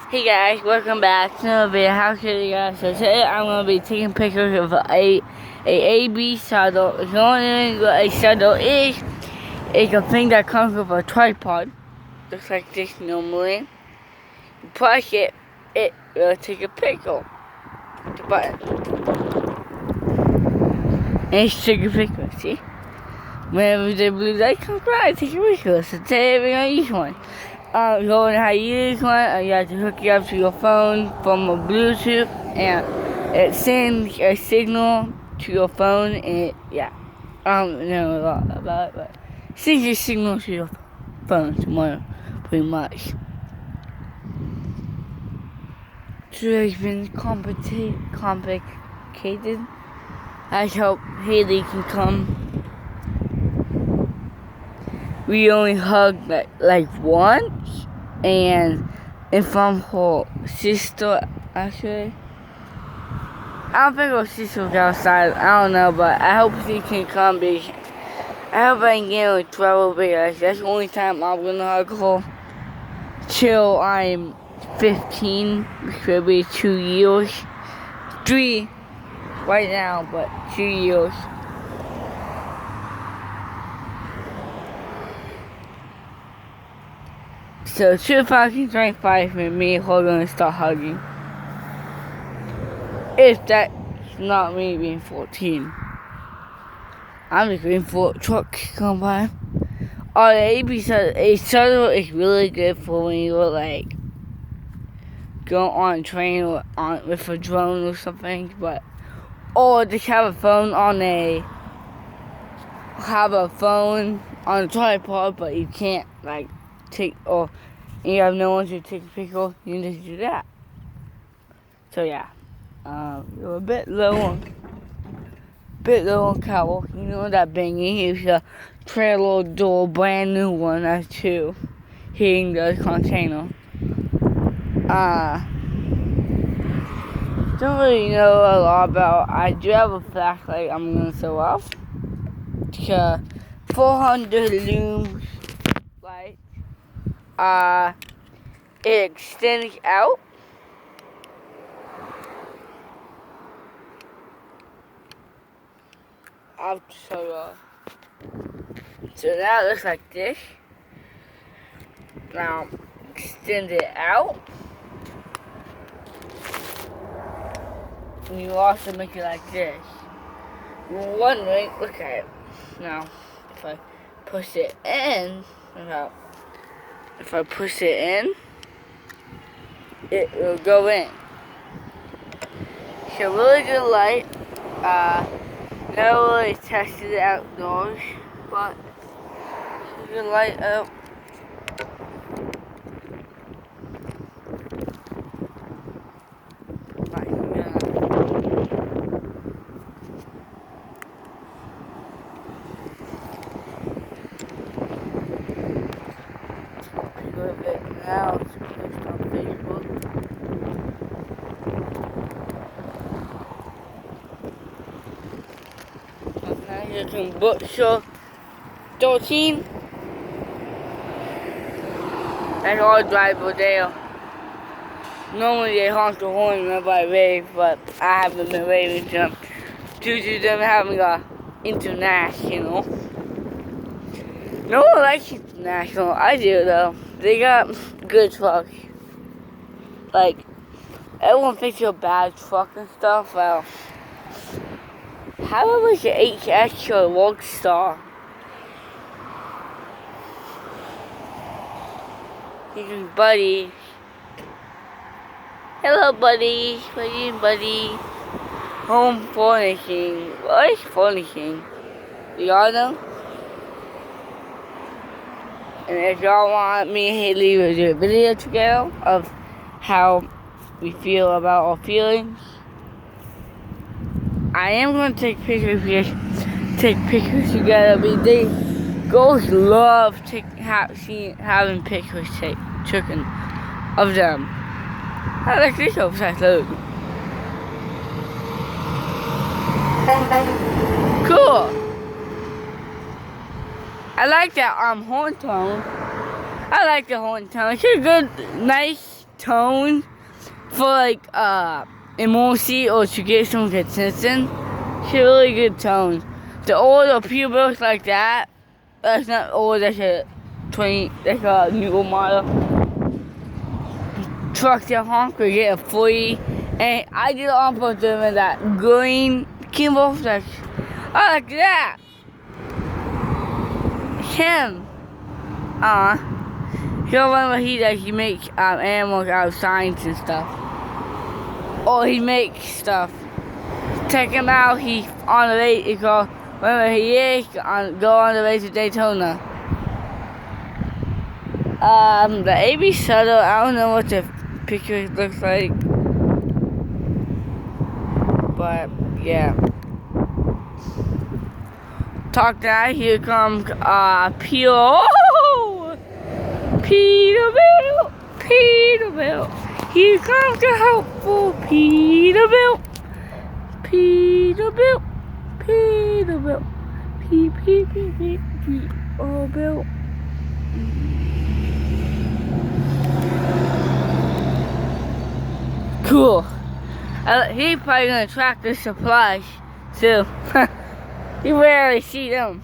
Hey guys, welcome back to another video. How can you guys? So today I'm gonna be taking pictures of a AB saddle. If you don't know what a saddle is, it's a thing that comes with a tripod, just like this normally. You push it, it will take a picture. The button, and it's take a picture. See? Whenever the blue light comes by, take a picture. So today we're gonna use one. Going how you use one, you have to hook it up to your phone from a Bluetooth, and it sends a signal to your phone, and I don't know a lot about it, but it sends a signal to your phone tomorrow, pretty much. So it's been complicated. I hope Haley can come. We only hugged like once, and from her sister, actually. I don't think her sister was outside. I don't know, but I hope she can come. I hope I can get in trouble because that's the only time I'm gonna hug her till I'm 15, which will be 2 years. 3 right now, but 2 years. So 2025, me and her gonna start hugging. If that's not me being 14. I'm just waiting for a truck to come by. Oh, the AB shuttle is really good for when you're like going on a train or with a drone or something, or just have a phone on a tripod, but you can't like and you have no one to take a picture, you can just do that. So yeah, you're a bit low on cowl. You know that Bingy is a trailer door, brand new one. That's two, hitting the container. Don't really know a lot about. I do have a flashlight I'm gonna show off. It's a 400 looms light. It extends out. I'll show you all. So now it looks like this. Now extend it out. And you also make it like this. You're wondering, look at it. Now, if I push it in, it will go in. It's a really good light. Never really tested it outdoors, but it's a good light up. Now it's posted on Facebook. Now you can bookshop 13. That's all driver there. Normally they honk the horn whenever I rave, but I haven't been raving to them due to them having a international. No one likes international. I do though. They got good trucks. Like, everyone thinks you're a bad truck and stuff. Well, how about the HS or Rockstar? He's his buddy. Hello, buddy. What are you, buddy? Home furnishing. What is furnishing? Y'all know? And if y'all want me and Haley to do a video together of how we feel about our feelings, I am going to take pictures together. Girls love having pictures taken of them. I like this upside look. Cool. I like that horn tone. I like the horn tone. It's a good, nice tone for like emergency or to get some attention. It's a really good tone. The older Peterbilt's like that. That's not old. That's a newer model. Trucks that honk or get a 40. And I did on both of them in that green Kimball. Like, I like that. Him. You know what he does? He makes animals out of signs and stuff. Or he makes stuff. Check him out. He's on the way. He go wherever he is. Go on the way to Daytona. The AB shuttle. I don't know what the picture looks like, but yeah. Talk that. Here comes Peterbilt. Here comes the helpful Peterbilt. Peterbilt. Peterbilt. Cool. He's probably gonna track the supplies too. You rarely see them.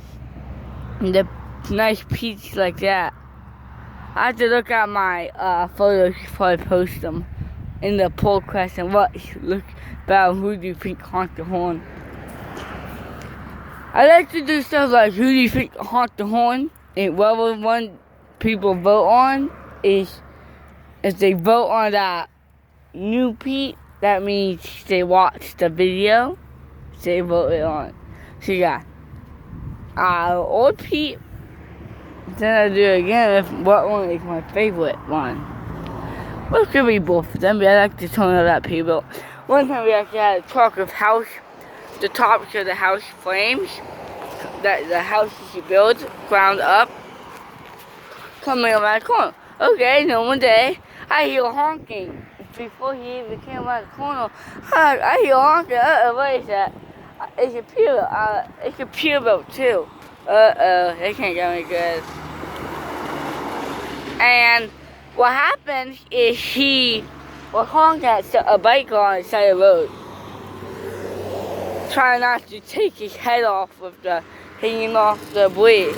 The nice peaks like that. I have to look at my photos before I post them in the poll question. Look about who do you think honked the horn? I like to do stuff like who do you think honked the horn? And whatever one people vote on is if they vote on that new Pete, that means they watched the video, they voted on. So yeah, old Pete. Then I do it again if what one is my favorite one. Well, it could be both of them, but I like the tone of that Peterbilt. One time we actually had a truck of house, the tops of the house frames, that the house you build, ground up, coming around the corner. Okay, then one day, I hear honking. Before he even came around the corner, I hear honking. What is that? It's a Peterbilt. It's a Peterbilt too. They can't get me good. And what happened is he was honking at a bike on the side of the road, trying not to take his head off with the hanging off the blade.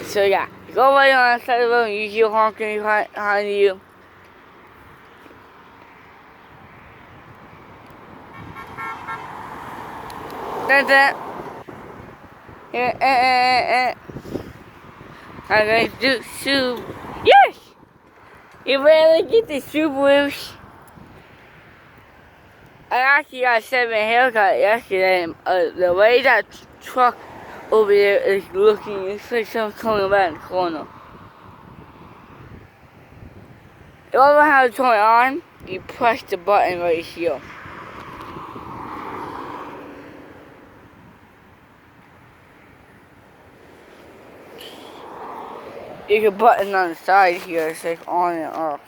So yeah, you go right on the side of the road and you hear honking behind you. That's it. I'm going to do soup. Yes! You rarely get the Subarus. I actually got a 7 haircut yesterday. The way that truck over there is looking, it's like someone's coming around the corner. You don't know how to turn it on? You press the button right here. There's a button on the side here, it says on and off.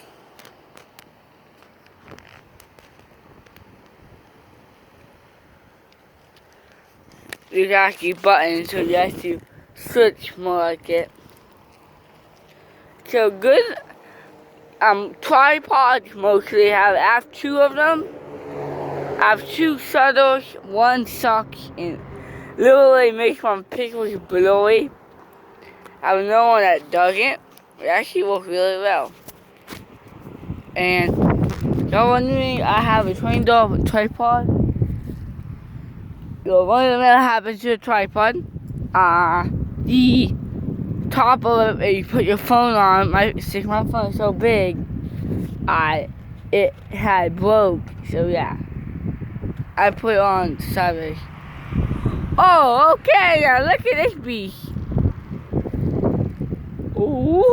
There's actually buttons, so you have to switch more like it. So good tripods mostly I have 2 of them. I have 2 shuttles, 1 sucks, and literally makes my pictures blurry. I have no one that doesn't. It actually works really well. And y'all wondering, I have a $20 tripod. You're wondering what happens to the tripod. The top of it, you put your phone on. My phone is so big, it had broke. So yeah, I put it on the side of it. Oh, okay. Now look at this beast. Ooh!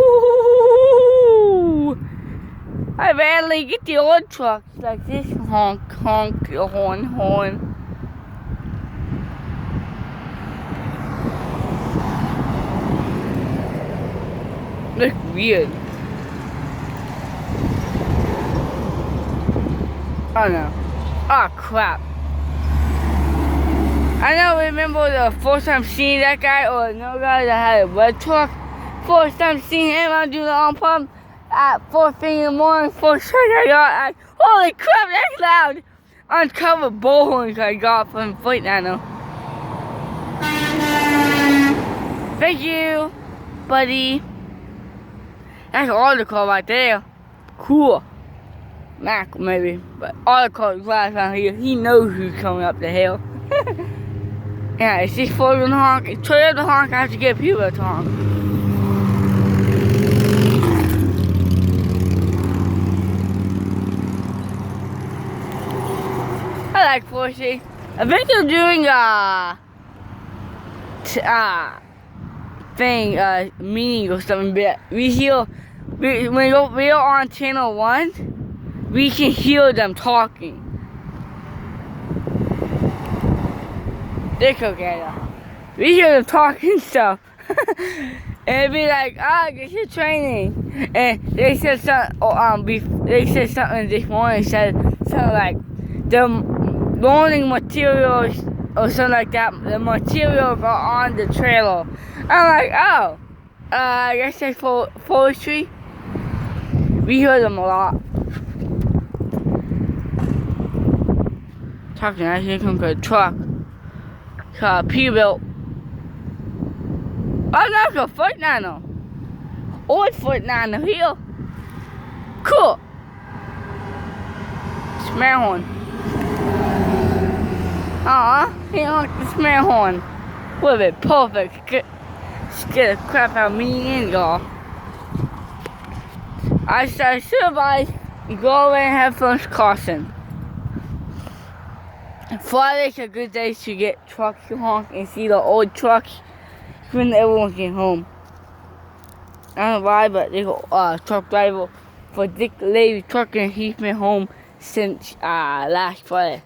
I rarely get the old trucks like this. Honk, honk, horn, horn. Look weird. Oh no. Oh crap. I don't remember the first time seeing that guy or another guy that had a red truck. First time seeing him, I'm doing the on pump. at 4 in the morning for a second. I got like, holy crap, that's loud. Uncovered bullhorns I got from Flight Nano. Thank you, buddy. That's article right there. Cool. Mac maybe, but article is last out here. He knows who's coming up the hill. Yeah, it's just for the honk. It's trade the honk. I have to get people to honk. I like 4C. I think they're doing meeting or something. But we hear when we are on channel 1, we can hear them talking. They're together. We hear them talking stuff. And it'd be like, get your training. And they said something. They said something this morning. Said something like the learning materials or something like that. The materials are on the trailer. I'm like, oh, I guess that's for forestry. We hear them a lot. Talking, I think I'm a truck. Peterbilt. Oh, that's a Flight Nano. Old Flight Nano here. Cool. Smear horn. He likes the smear horn. With it, perfect. Scare the crap out of me and y'all. I survived. Go away and have fun, caution. Friday's a good day to get trucks to honk and see the old trucks when everyone came home. I don't know why, but they go truck driver for Dick Lady Trucker. He's been home since last Friday.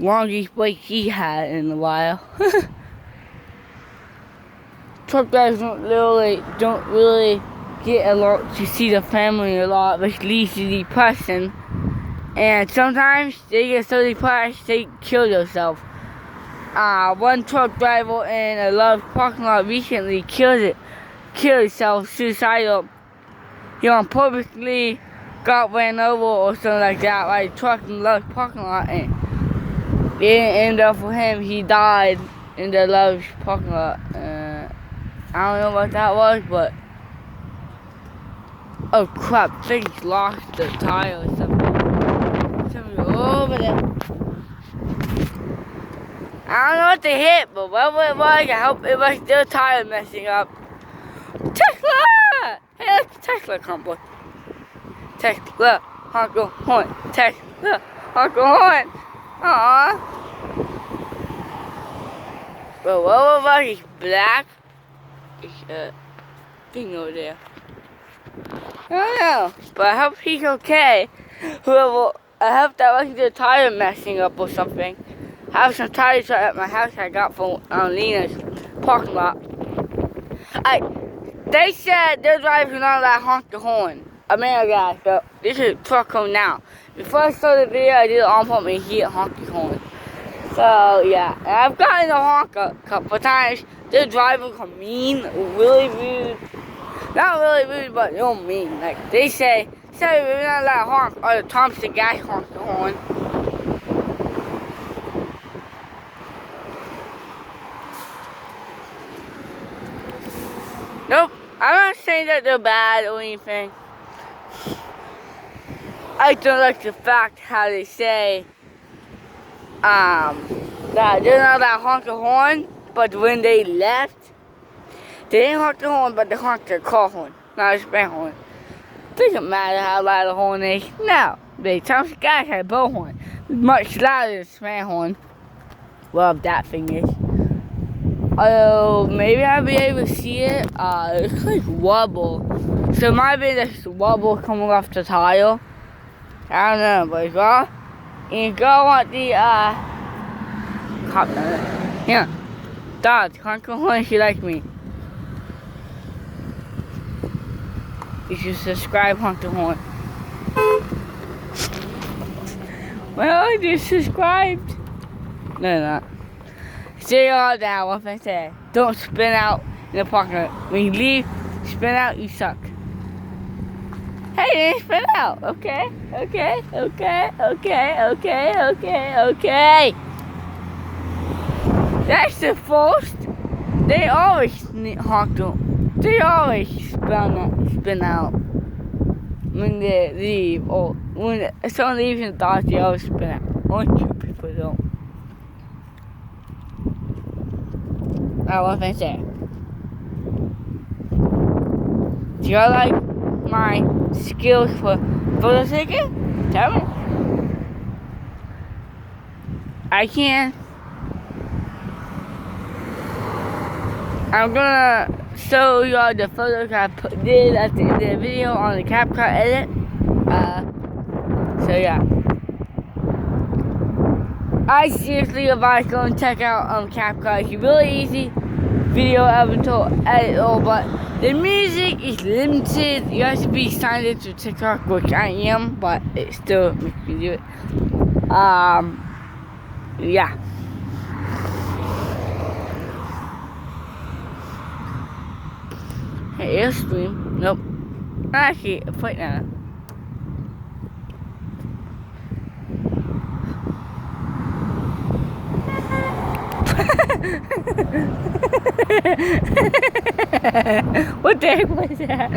Longest break he had in a while. Truck drivers don't really get a lot to see the family a lot, which leads to depression. And sometimes they get so depressed they kill themselves. One truck driver in a large parking lot recently killed himself, suicidal. He purposely got ran over or something like that by a truck in a large parking lot, and it didn't end up for him. He died in the large parking lot. I don't know what that was, but oh crap! I think he lost the tire or something. Over there. I don't know what they hit, but whatever it was, I hope it was their tire messing up. Tesla! Hey, that's the Tesla company. Tesla, honker horn. Tesla, honker horn. Aww. But whatever it was, he's black. It's thing over there. I don't know, but I hope he's okay. I hope that wasn't the tire messing up or something. I have some tires at my house I got from Lena's parking lot. They said their drivers are not allowed to honk the horn. I mean, guys, so this is truck home now. Before I started the video, I did it on pump and he honk the horn. So yeah, and I've gotten a honk a couple of times. Their drivers are mean, really rude. Not really rude, but they're mean. Like they say we're not allowed to honk, or the Thompson guy honk the horn. Nope, I'm not saying that they're bad or anything. I don't like the fact how they say that they're not allowed to honk the horn, but when they left, they didn't honk the horn, but they honked their car horn, not a spare horn. Doesn't matter how loud the horn is. No, the Thompson guy had a bullhorn, much louder than a spare horn. Well, that thing is. Although maybe I'll be able to see it. It's like wobble, so it might be this wobble coming off the tire. I don't know, but you go want the cop. Yeah, Dad, honk the horn if you like me. You should subscribe, honk the horn. Well, I just subscribed. No, not. Stay all down, what I say. Don't spin out in the parking lot. When you leave, spin out, you suck. Hey, it didn't spin out. Okay. That's the first. They always honk them. They always spin out when they leave, or when someone leaves in the dark, they always spin out. Only two people don't. I want to say. Do you like my skills for photo taking? Tell me. I can. I'm gonna show y'all the photos I did at the end of the video on the CapCut edit. So yeah. I seriously advise going to check out CapCut. It's really easy video editor, but the music is limited. You have to be signed into TikTok, which I am, but it still makes me do it. Yeah. Hey, Airstream. Nope. Actually, wait now. What the heck was that?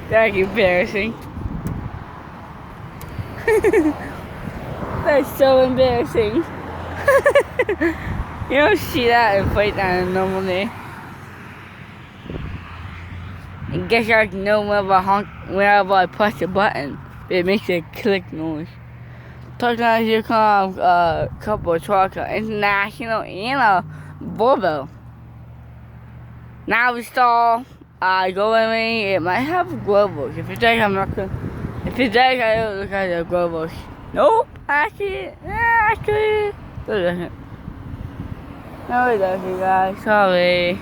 That's embarrassing. That's so embarrassing. You don't see that in Fortnite normally. I guess I know whenever I press the button, it makes a click noise. Sometimes you come a couple of trucks, international and a Volvo. Now install, go with me. It might have globals. If it does, I'm not gonna. If it does, I don't look at the globals. Nope, actually, it doesn't. No, it doesn't, guys. Sorry.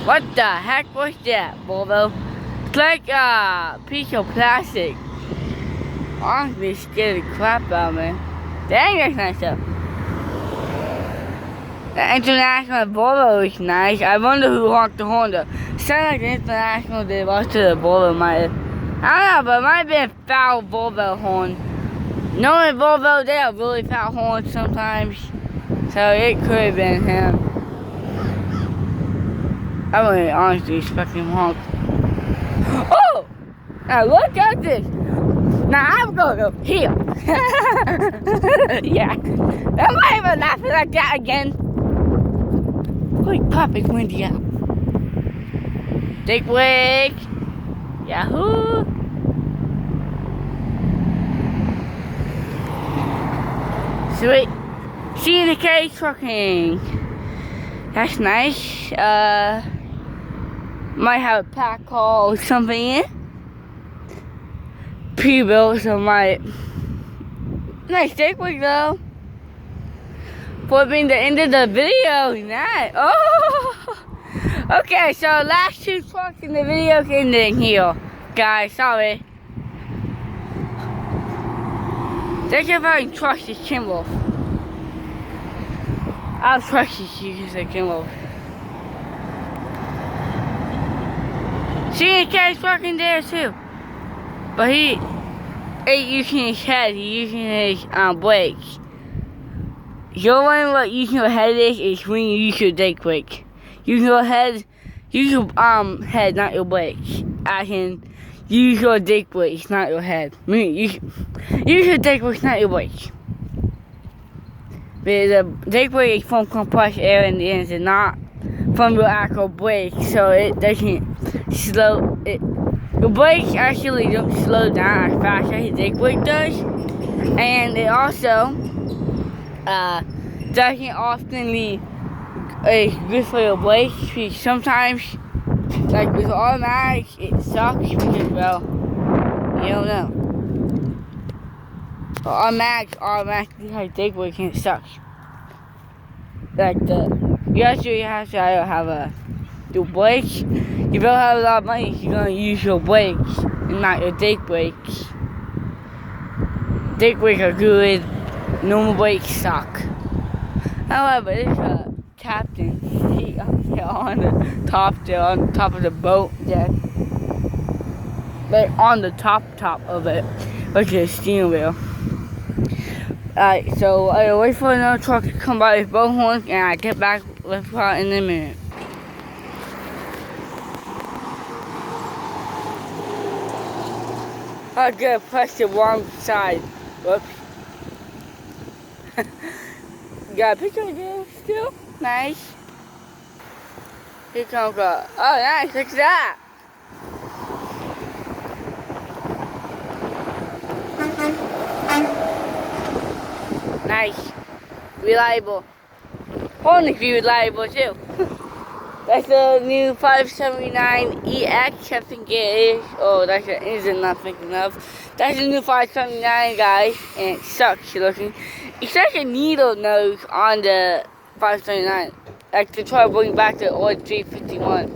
What the heck was that, Volvo? It's like a piece of plastic. Honestly, scared the crap out of me. Dang, that's nice stuff. The international Volvo is nice. I wonder who honked the horn though. Sounds like the international did, most of the Volvo might have. I don't know, but it might have been a foul Volvo horn. Knowing Volvo, they have really foul horns sometimes. So it could have been him. I wouldn't honestly expect him honk. Oh! Now look at this. Now I'm gonna go here. Yeah. Am I even laughing like that again? Holy crap, it's windy out. Take wake. Yahoo! Sweet. CNK trucking. That's nice. Might have a pack call or something in. Pre-built, so might. Nice takeaway though. For being the end of the video, nice. Oh! Okay, so last two trucks in the video ending here. Guys, sorry. Thank you for trust this Kimball. I'll trust you can say Kimball. CNK's fucking there too. But he ain't using his head, he's using his brakes. You're wondering what using your head is when you use your brake brake. Use your head, head, not your brakes. I can use your brake brakes, not your head. Use your brake brakes, not your brakes. But the brake brake is from compressed air in the engine, not from your actual brake, so it doesn't slow it. The brakes actually don't slow down as fast as the brake brake does, and it also doesn't often leave a good for your brakes. Sometimes, like with automatic, it sucks because, well, you don't know. But automatically has brake brake and it sucks. Like you actually have to have your brakes. If you don't have a lot of money, you're gonna use your brakes and not your brake brakes. They break a good normal brake stock. However, there's a captain seat up there on the top of the boat deck. Like on the top of it, which is a steering wheel. Alright, so I wait for another truck to come by with both horns, and I get back with her in a minute. I gotta press the wrong side. Whoops. Got a picture of you still? Nice. Here comes a, oh nice, look at that. Nice. Reliable. Only be reliable too. That's the new 579 EX, I think it is. Oh, that's the engine I'm thinking of. That's the new 579, guys, and it sucks looking. It's like a needle nose on the 579. Like to try to bring back the old 351.